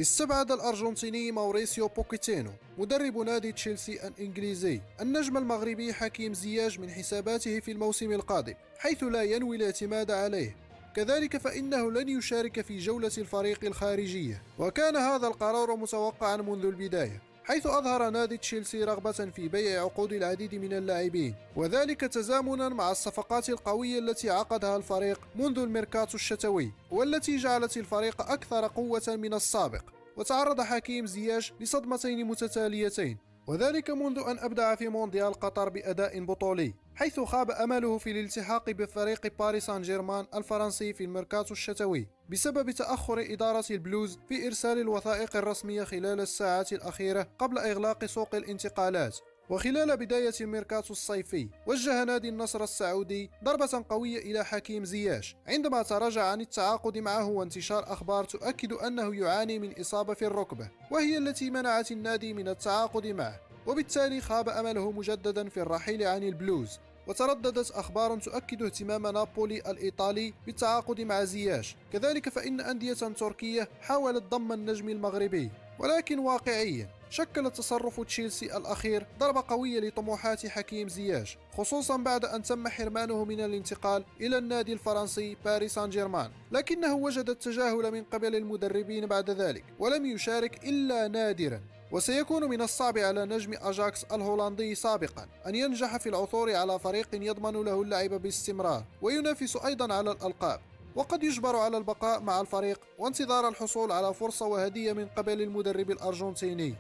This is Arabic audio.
استبعد الأرجنتيني ماوريسيو بوكيتينو مدرب نادي تشيلسي الإنجليزي النجم المغربي حكيم زياش من حساباته في الموسم القادم، حيث لا ينوي الاعتماد عليه. كذلك فإنه لن يشارك في جولة الفريق الخارجية، وكان هذا القرار متوقعا منذ البداية، حيث أظهر نادي تشيلسي رغبة في بيع عقود العديد من اللاعبين، وذلك تزامنا مع الصفقات القوية التي عقدها الفريق منذ الميركاتو الشتوي، والتي جعلت الفريق أكثر قوة من السابق. وتعرض حكيم زياش لصدمتين متتاليتين، وذلك منذ أن أبدع في مونديال قطر بأداء بطولي، حيث خاب أمله في الالتحاق بفريق باريس سان جيرمان الفرنسي في الميركاتو الشتوي بسبب تأخر إدارة البلوز في إرسال الوثائق الرسمية خلال الساعات الأخيرة قبل إغلاق سوق الانتقالات. وخلال بداية الميركاتو الصيفي، وجه نادي النصر السعودي ضربة قوية إلى حكيم زياش عندما تراجع عن التعاقد معه، وانتشار أخبار تؤكد أنه يعاني من إصابة في الركبة، وهي التي منعت النادي من التعاقد معه، وبالتالي خاب أمله مجددا في الرحيل عن البلوز. وترددت أخبار تؤكد اهتمام نابولي الإيطالي بالتعاقد مع زياش. كذلك فإن أندية تركية حاولت ضم النجم المغربي، ولكن واقعيا شكل تصرف تشيلسي الأخير ضربة قوية لطموحات حكيم زياش، خصوصا بعد أن تم حرمانه من الانتقال إلى النادي الفرنسي باريس سان جيرمان، لكنه وجد التجاهل من قبل المدربين بعد ذلك، ولم يشارك إلا نادرا. وسيكون من الصعب على نجم أجاكس الهولندي سابقا أن ينجح في العثور على فريق يضمن له اللعب باستمرار وينافس أيضا على الألقاب، وقد يجبر على البقاء مع الفريق وانتظار الحصول على فرصة وهدية من قبل المدرب الأرجنتيني.